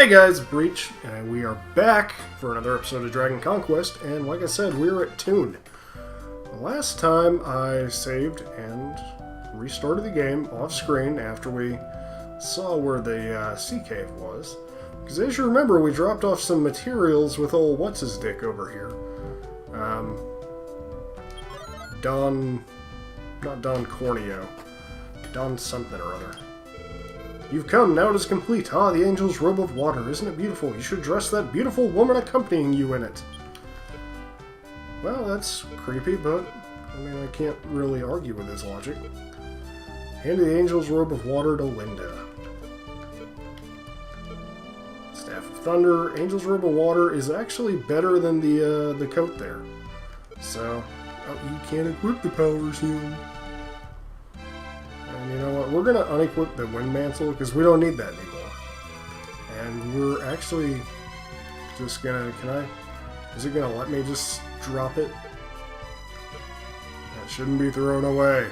Hey guys, Breach, and we are back for another episode of Dragon Conquest, and like I said, we're at Toon. Last time I saved and restarted the game off-screen after we saw where the sea cave was, because as you remember, we dropped off some materials with old what's-his-dick over here. Not Don Corneo, Don something or other. You've come, now it is complete. Ah, the angel's robe of water. Isn't it beautiful? You should dress that beautiful woman accompanying you in it. Well, that's creepy, but, I mean, I can't really argue with his logic. Hand the angel's robe of water to Linda. Staff of Thunder. Angel's robe of water is actually better than the coat there. So, you can't equip the power shield. And you know what, we're going to unequip the wind mantle because we don't need that anymore. And we're actually just going to, is it going to let me just drop it? That shouldn't be thrown away.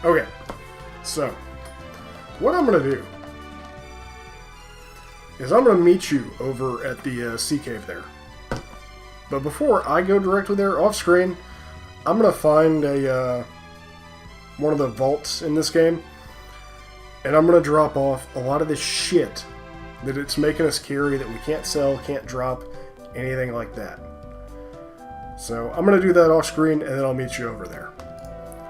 Okay, so what I'm going to do is I'm going to meet you over at the sea cave there. But before I go directly there off screen, I'm going to find one of the vaults in this game, and I'm going to drop off a lot of this shit that it's making us carry that we can't sell, can't drop, anything like that. So I'm going to do that off screen, and then I'll meet you over there.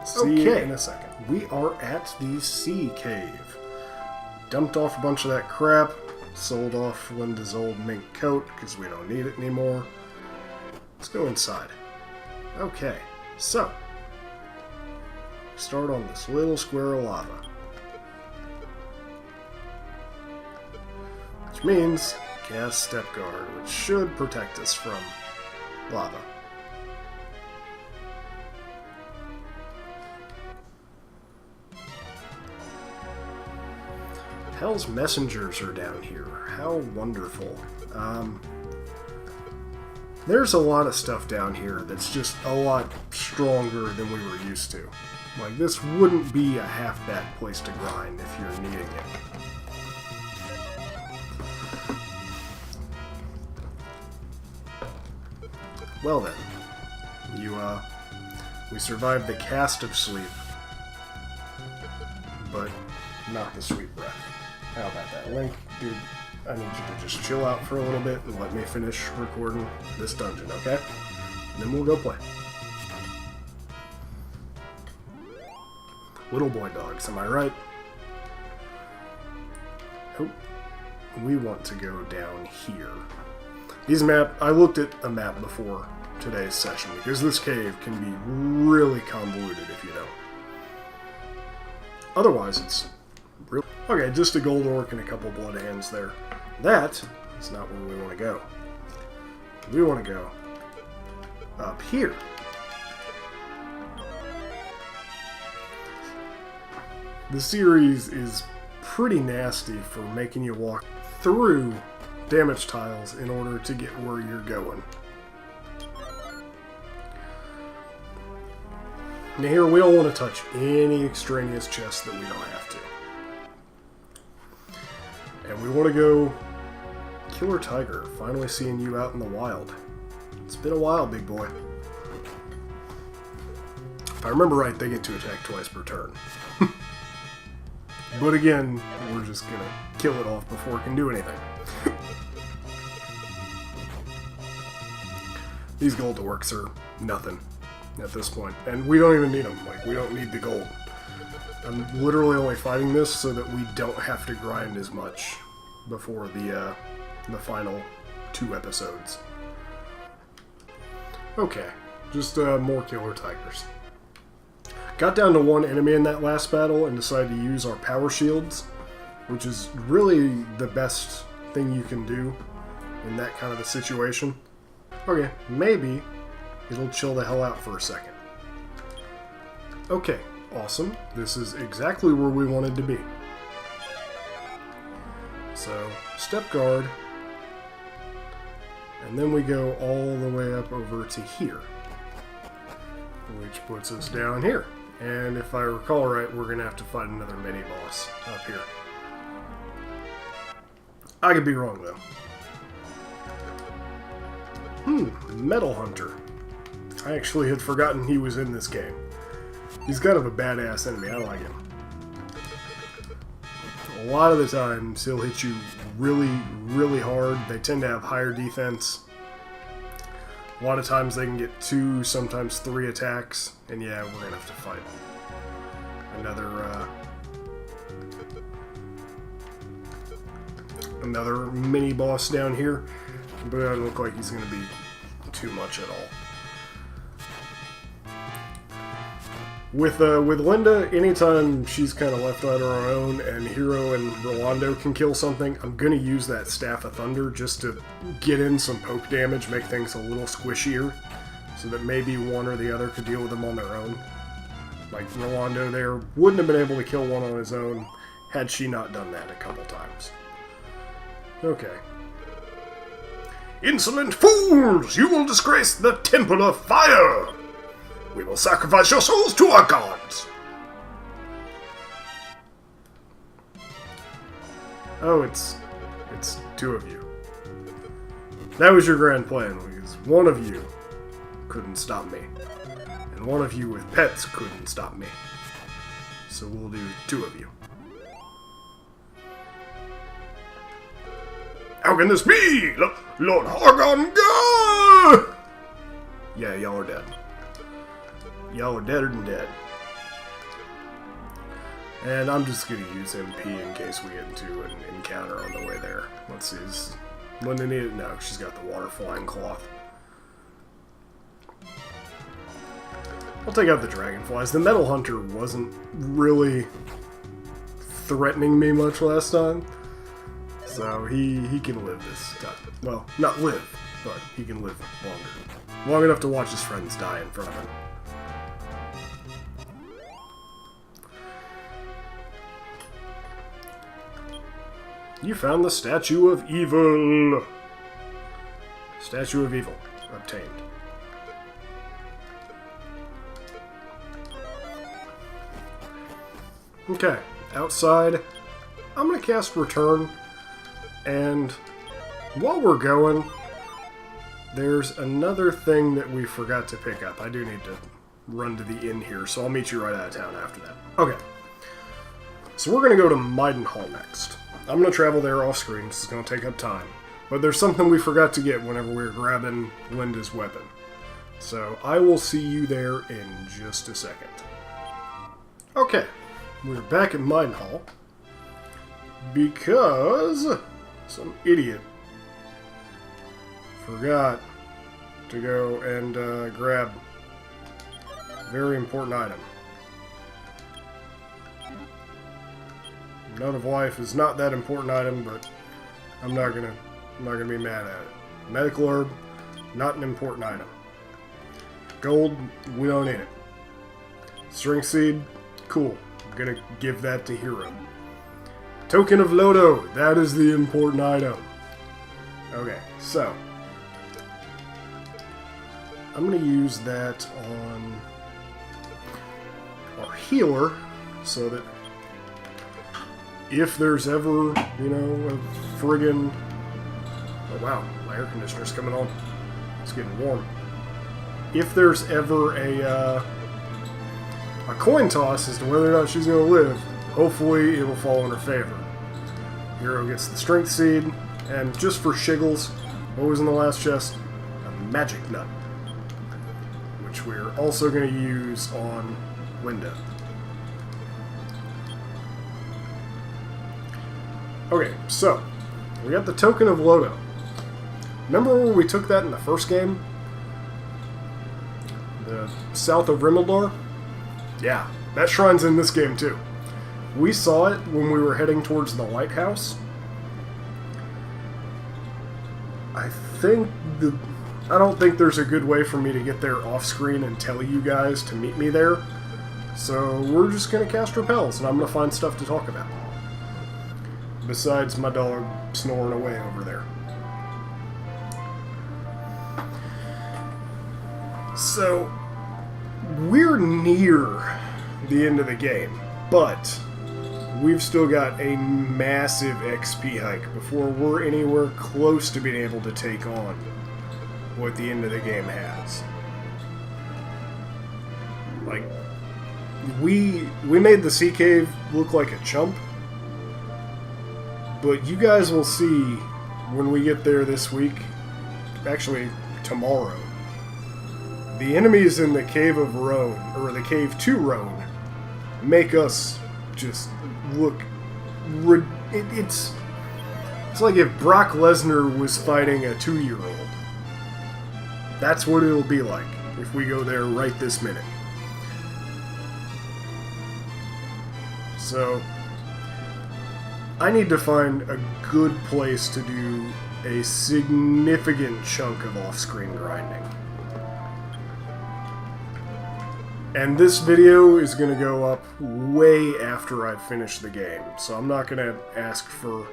See you in a second. We are at the sea cave. Dumped off a bunch of that crap, sold off Linda's old mink coat because we don't need it anymore. Let's go inside. Okay, so start on this little square of lava. Which means cast Step Guard, which should protect us from lava. Hell's messengers are down here. How wonderful. There's a lot of stuff down here that's just a lot stronger than we were used to. Like, this wouldn't be a half-bad place to grind if you're needing it. Well then, we survived the cast of sleep, but not the sweet breath. How about that? Link, dude, I need you to just chill out for a little bit and let me finish recording this dungeon, okay? And then we'll go play. Little boy dogs, am I right? Oh, we want to go down here. I looked at a map before today's session because this cave can be really convoluted if you don't. Otherwise, it's real. Okay, just a gold orc and a couple blood hands there. That is not where we want to go. We want to go up here. The series is pretty nasty for making you walk through damage tiles in order to get where you're going. Now here, we don't want to touch any extraneous chests that we don't have to. And we want to go Killer Tiger, finally seeing you out in the wild. It's been a while, big boy. If I remember right, they get to attack twice per turn. But again, we're just gonna kill it off before it can do anything. These gold orcs are nothing at this point. And we don't even need them. Like, we don't need the gold. I'm literally only fighting this so that we don't have to grind as much before the final 2 episodes. Okay, just more Killer Tigers. Got down to 1 enemy in that last battle and decided to use our power shields, which is really the best thing you can do in that kind of a situation. Okay, maybe it'll chill the hell out for a second. Okay, awesome. This is exactly where we wanted to be. So, Step Guard, and then we go all the way up over to here, which puts us down here. And if I recall right, we're going to have to fight another mini-boss up here. I could be wrong, though. Metal Hunter. I actually had forgotten he was in this game. He's kind of a badass enemy. I like him. A lot of the times, he'll hit you really, really hard. They tend to have higher defense. A lot of times they can get 2, sometimes 3 attacks. And yeah, we're going to have to fight another mini-boss down here. But it doesn't look like he's going to be too much at all. With Linda, anytime she's kind of left on her own and Hero and Rolando can kill something, I'm going to use that Staff of Thunder just to get in some poke damage, make things a little squishier, so that maybe one or the other could deal with them on their own. Like Rolando there wouldn't have been able to kill one on his own had she not done that a couple times. Okay. Insolent fools! You will disgrace the Temple of Fire! We will sacrifice your souls to our gods! Oh, it's 2 of you. That was your grand plan, because one of you couldn't stop me. And one of you with pets couldn't stop me. So we'll do 2 of you. How can this be? Lord Hargon, go! Yeah, y'all are dead. Y'all are deader than dead. And I'm just going to use MP in case we get into an encounter on the way there. Let's see, is Linda need it? No, she's got the water flying cloth. I'll take out the dragonflies. The Metal Hunter wasn't really threatening me much last time. So he can live this time. Well, not live, but he can live longer. Long enough to watch his friends die in front of him. You found the Statue of Evil. Statue of Evil obtained. Okay, outside, I'm going to cast Return, and while we're going, there's another thing that we forgot to pick up. I do need to run to the inn here, so I'll meet you right out of town after that. Okay, so we're going to go to Maidenhall next. I'm going to travel there off screen, this is going to take up time, but there's something we forgot to get whenever we were grabbing Linda's weapon. So I will see you there in just a second. Okay. We're back at Maidenhall because some idiot forgot to go and grab a very important item. Note of Life is not that important item, but I'm not gonna be mad at it. Medical Herb, not an important item. Gold, we don't need it. String Seed, cool. I'm gonna give that to Hero. Token of Lodo, that is the important item. Okay, so I'm gonna use that on our healer so that if there's ever, you know, a friggin'... Oh wow, my air conditioner's coming on. It's getting warm. If there's ever a coin toss as to whether or not she's going to live, hopefully it will fall in her favor. Hero gets the Strength Seed, and just for shiggles, what was in the last chest? A Magic Nut, which we're also going to use on Linda. Okay, so, we got the Token of Lodo. Remember when we took that in the first game? The south of Rimmildar? Yeah, that shrine's in this game too. We saw it when we were heading towards the lighthouse. I don't think there's a good way for me to get there off screen and tell you guys to meet me there. So we're just going to cast Repels, and I'm going to find stuff to talk about. Besides my dog snoring away over there. So, we're near the end of the game, but we've still got a massive XP hike before we're anywhere close to being able to take on what the end of the game has. Like, we made the sea cave look like a chump, but you guys will see when we get there this week, actually tomorrow, the enemies in the Cave of Roan, or the Cave to Roan, make us just look... It's like if Brock Lesnar was fighting a 2-year-old. That's what it'll be like if we go there right this minute. So, I need to find a good place to do a significant chunk of off-screen grinding. And this video is going to go up way after I've finished the game, so I'm not going to ask for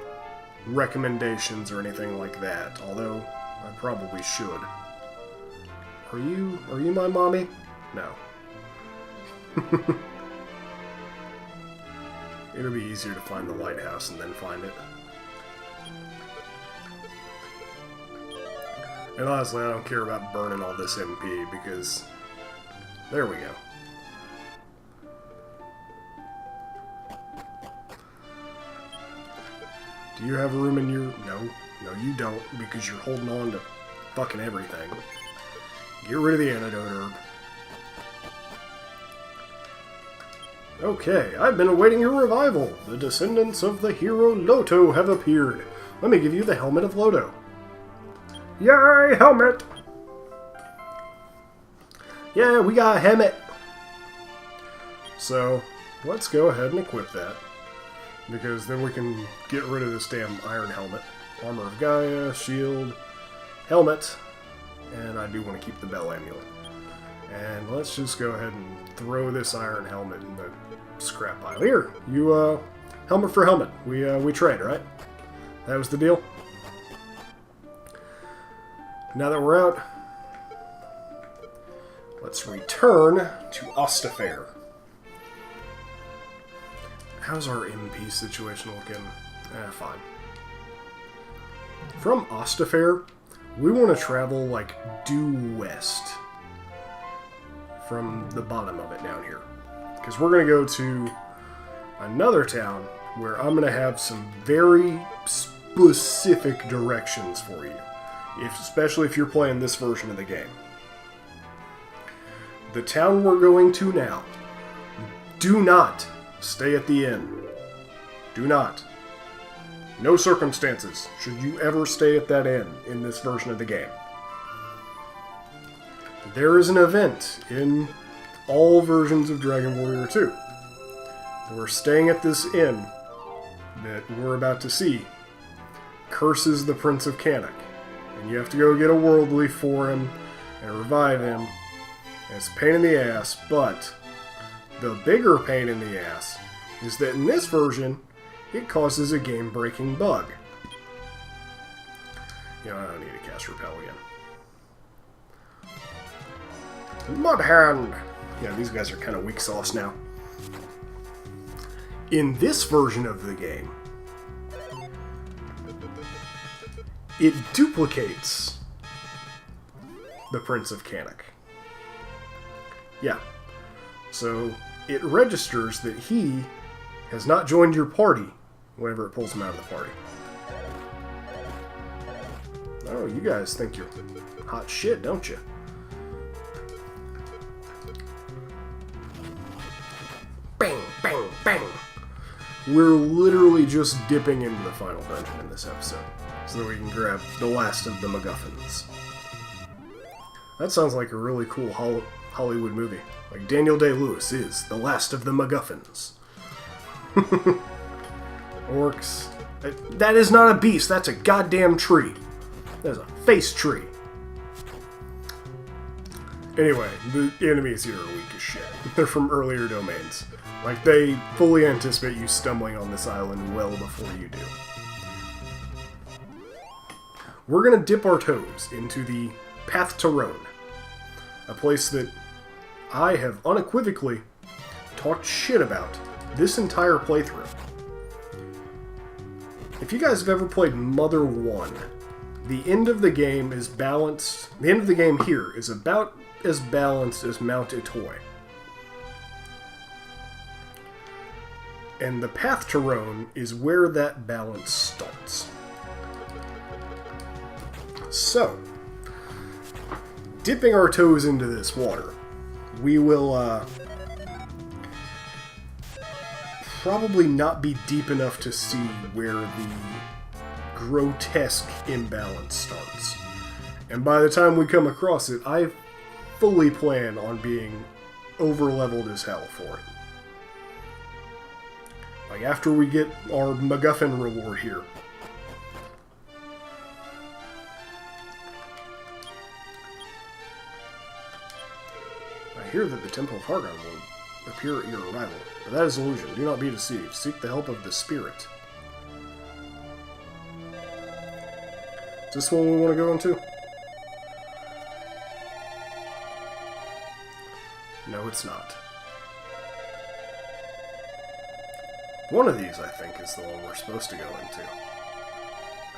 recommendations or anything like that, although I probably should. Are you my mommy? No. It'll be easier to find the lighthouse and then find it. And honestly, I don't care about burning all this MP, because... there we go. Do you have room in your... No, you don't, because you're holding on to fucking everything. Get rid of the antidote herb. Okay, I've been awaiting your revival. The descendants of the hero Loto have appeared. Let me give you the helmet of Loto. Yay, helmet! Yeah, we got a helmet! So, let's go ahead and equip that. Because then we can get rid of this damn iron helmet. Armor of Gaia, shield, helmet, and I do want to keep the bell amulet. And let's just go ahead and throw this iron helmet in the scrap pile. Here, you, helmet for helmet. We trade, right? That was the deal? Now that we're out, let's return to Ostafair. How's our MP situation looking? Fine. From Ostafair, we want to travel, like, due west from the bottom of it down here. Because we're going to go to another town where I'm going to have some very specific directions for you. Especially if you're playing this version of the game. The town we're going to now, do not stay at the inn. Do not. No circumstances should you ever stay at that inn in this version of the game. There is an event in all versions of Dragon Warrior 2. We're staying at this inn that we're about to see. Curses the Prince of Canuck. And you have to go get a world leaf for him and revive him. And it's a pain in the ass, but the bigger pain in the ass is that in this version, it causes a game-breaking bug. You know, I don't need to cast Repel again. Mudhand! Yeah, these guys are kind of weak sauce now. In this version of the game, it duplicates the Prince of Canuck. Yeah. So, it registers that he has not joined your party whenever it pulls him out of the party. Oh, you guys think you're hot shit, don't you? Bang, bang, bang! We're literally just dipping into the final dungeon in this episode, so that we can grab the last of the MacGuffins. That sounds like a really cool Hollywood movie. Like Daniel Day-Lewis is the last of the MacGuffins. Orcs. That is not a beast, that's a goddamn tree. That's a face tree. Anyway, the enemies here are weak as shit. They're from earlier domains. Like, they fully anticipate you stumbling on this island well before you do. We're gonna dip our toes into the Path to Roan. A place that I have unequivocally talked shit about this entire playthrough. If you guys have ever played Mother 1, the end of the game is balanced. The end of the game here is about as balanced as Mount a Toy. And the path to Rome is where that balance starts. So, dipping our toes into this water, we will probably not be deep enough to see where the grotesque imbalance starts. And by the time we come across it, I fully plan on being over-leveled as hell for it. Like, after we get our MacGuffin reward here. I hear that the Temple of Hargon will appear at your arrival, but that is illusion. Do not be deceived. Seek the help of the Spirit. Is this one we want to go into? No, it's not. One of these, I think, is the one we're supposed to go into.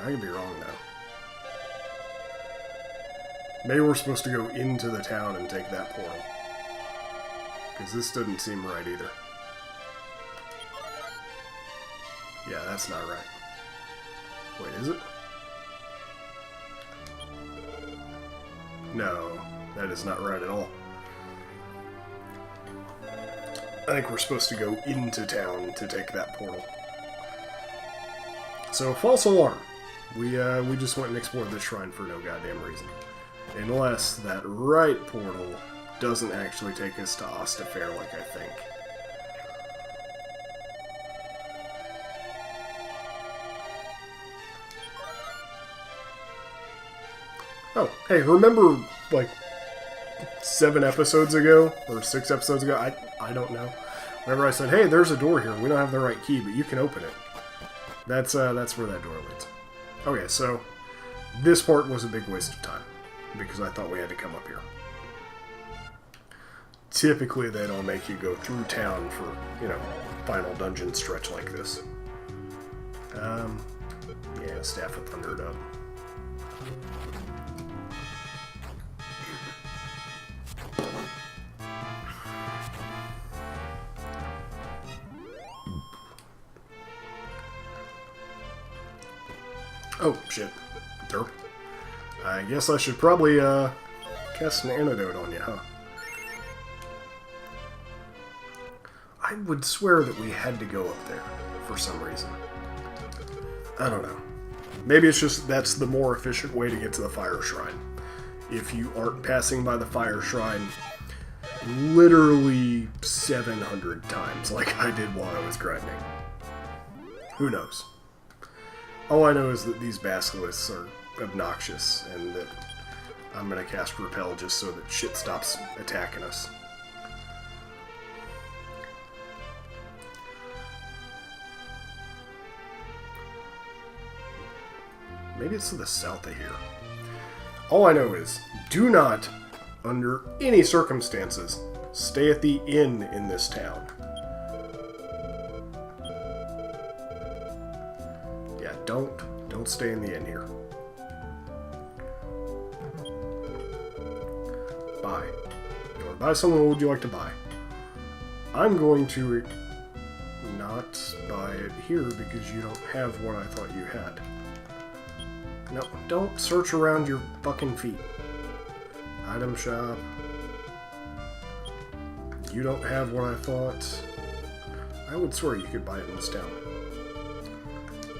I could be wrong, though. Maybe we're supposed to go into the town and take that portal. Because this doesn't seem right either. Yeah, that's not right. Wait, is it? No, that is not right at all. I think we're supposed to go into town to take that portal. So, false alarm. We just went and explored this shrine for no goddamn reason. Unless that right portal doesn't actually take us to Ostafair like I think. Oh, hey, remember, like, 7 episodes ago, or 6 episodes ago, I don't know. Whenever I said, hey, there's a door here, we don't have the right key, but you can open it. That's where that door leads. Okay, so, this part was a big waste of time, because I thought we had to come up here. Typically, they don't make you go through town for, you know, final dungeon stretch like this. Yeah, Staff of Thunderdub. Oh, shit. Derp. I guess I should probably, cast an antidote on you, huh? I would swear that we had to go up there for some reason. I don't know. Maybe it's just that's the more efficient way to get to the Fire Shrine. If you aren't passing by the Fire Shrine literally 700 times like I did while I was grinding. Who knows? All I know is that these basilisks are obnoxious and that I'm going to cast Repel just so that shit stops attacking us. Maybe it's to the south of here. All I know is, do not, under any circumstances, stay at the inn in this town. Yeah, don't stay in the inn here. Buy. You want to buy something? What would you like to buy? I'm going to not buy it here because you don't have what I thought you had. No, don't search around your fucking feet. Item shop. You don't have what I thought. I would swear you could buy it in this town.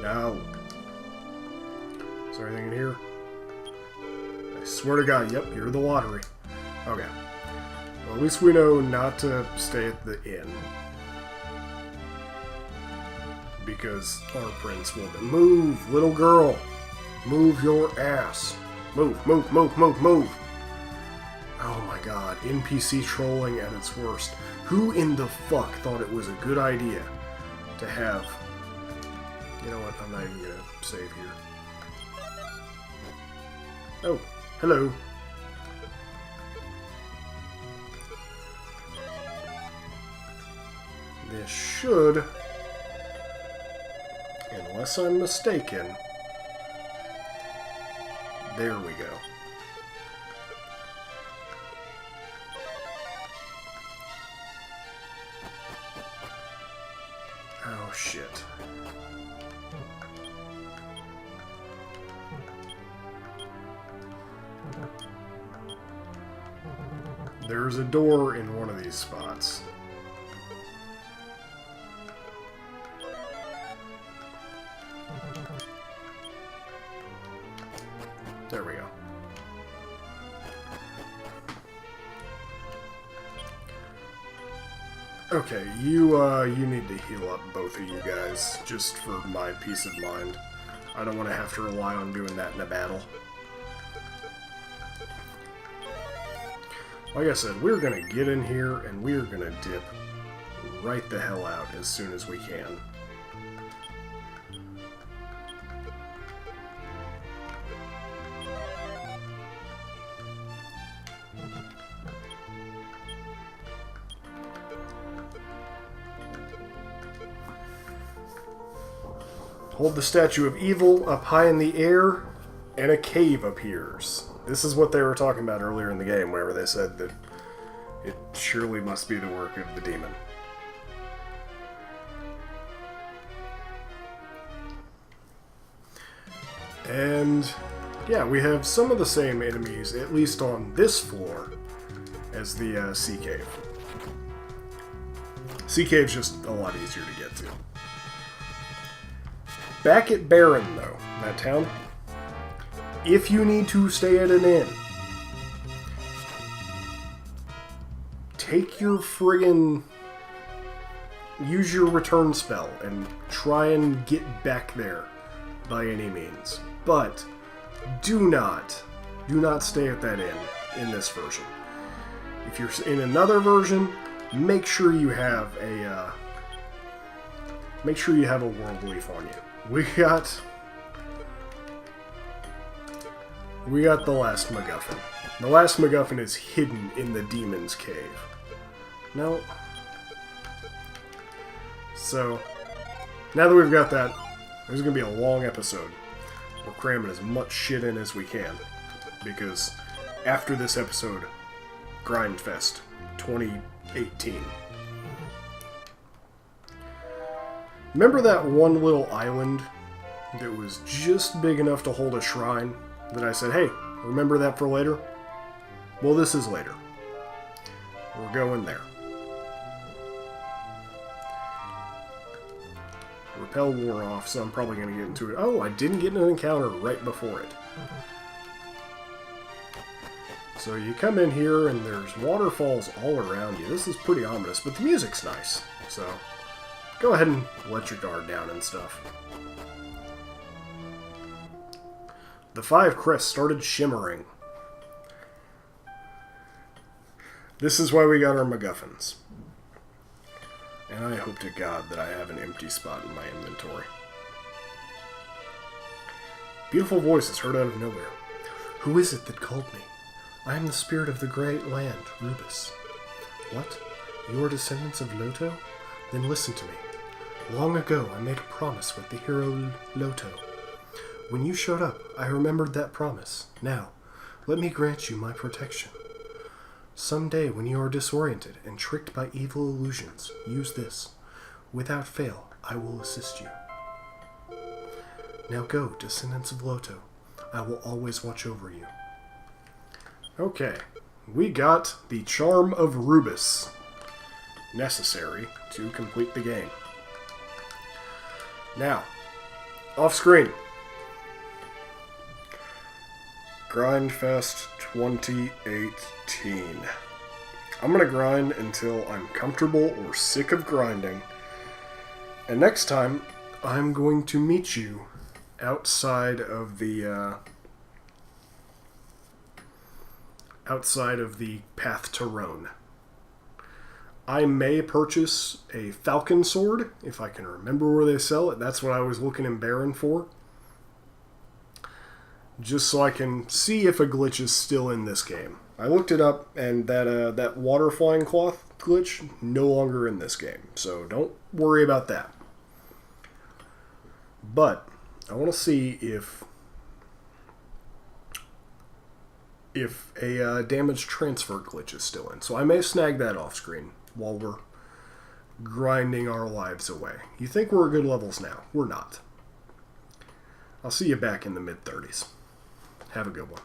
No. Is there anything in here? I swear to God, yep, you're the lottery. Okay. Well, at least we know not to stay at the inn. Because our prince will move, little girl. Move your ass. Move, move, move, move, move. Oh my god, NPC trolling at its worst. Who in the fuck thought it was a good idea to have... You know what, I'm not even gonna save here. Oh, hello. This should, Unless I'm mistaken. There we go. Oh, shit. There's a door in one of these spots. There we go. Okay, you need to heal up, both of you guys, just for my peace of mind. I don't want to have to rely on doing that in a battle. Like I said, we're going to get in here, and we're going to dip right the hell out as soon as we can. Hold the Statue of Evil up high in the air, and a cave appears. This is what they were talking about earlier in the game, wherever they said that it surely must be the work of the demon. And yeah, we have some of the same enemies, at least on this floor, as the Sea Cave. Sea Cave's just a lot easier to get to. Back at Barren, though, that town, if you need to stay at an inn, take your friggin'... use your return spell and try and get back there by any means. But do not stay at that inn in this version. If you're in another version, make sure you have a world leaf on you. We got the last MacGuffin. The last MacGuffin is hidden in the demon's cave. No. So, now that we've got that, there's going to be a long episode. We're cramming as much shit in as we can. Because after this episode, Grindfest 2018. Remember that one little island that was just big enough to hold a shrine that I said, hey, remember that for later? Well, this is later. We're going there. Repel wore off, so I'm probably going to get into it. Oh, I didn't get an encounter right before it. So you come in here and there's waterfalls all around you. This is pretty ominous, but the music's nice. So go ahead and let your guard down and stuff. The 5 crests started shimmering. This is why we got our MacGuffins. And I hope to God that I have an empty spot in my inventory. Beautiful voice is heard out of nowhere. Who is it that called me? I am the spirit of the great land, Rubus. What? You are descendants of Loto? Then listen to me. Long ago, I made a promise with the hero Loto. When you showed up, I remembered that promise. Now, let me grant you my protection. Someday, when you are disoriented and tricked by evil illusions, use this. Without fail, I will assist you. Now go, descendants of Loto. I will always watch over you. Okay, we got the Charm of Rubus, necessary to complete the game. Now, off screen. Grindfest 2018. I'm going to grind until I'm comfortable or sick of grinding. And next time, I'm going to meet you outside of the path to Rhone. I may purchase a falcon sword, if I can remember where they sell it. That's what I was looking in Barren for. Just so I can see if a glitch is still in this game. I looked it up, and that water flying cloth glitch, no longer in this game. So don't worry about that. But I want to see if a damage transfer glitch is still in. So I may snag that off screen while we're grinding our lives away. You think we're good levels now? We're not. I'll see you back in the mid-30s. Have a good one.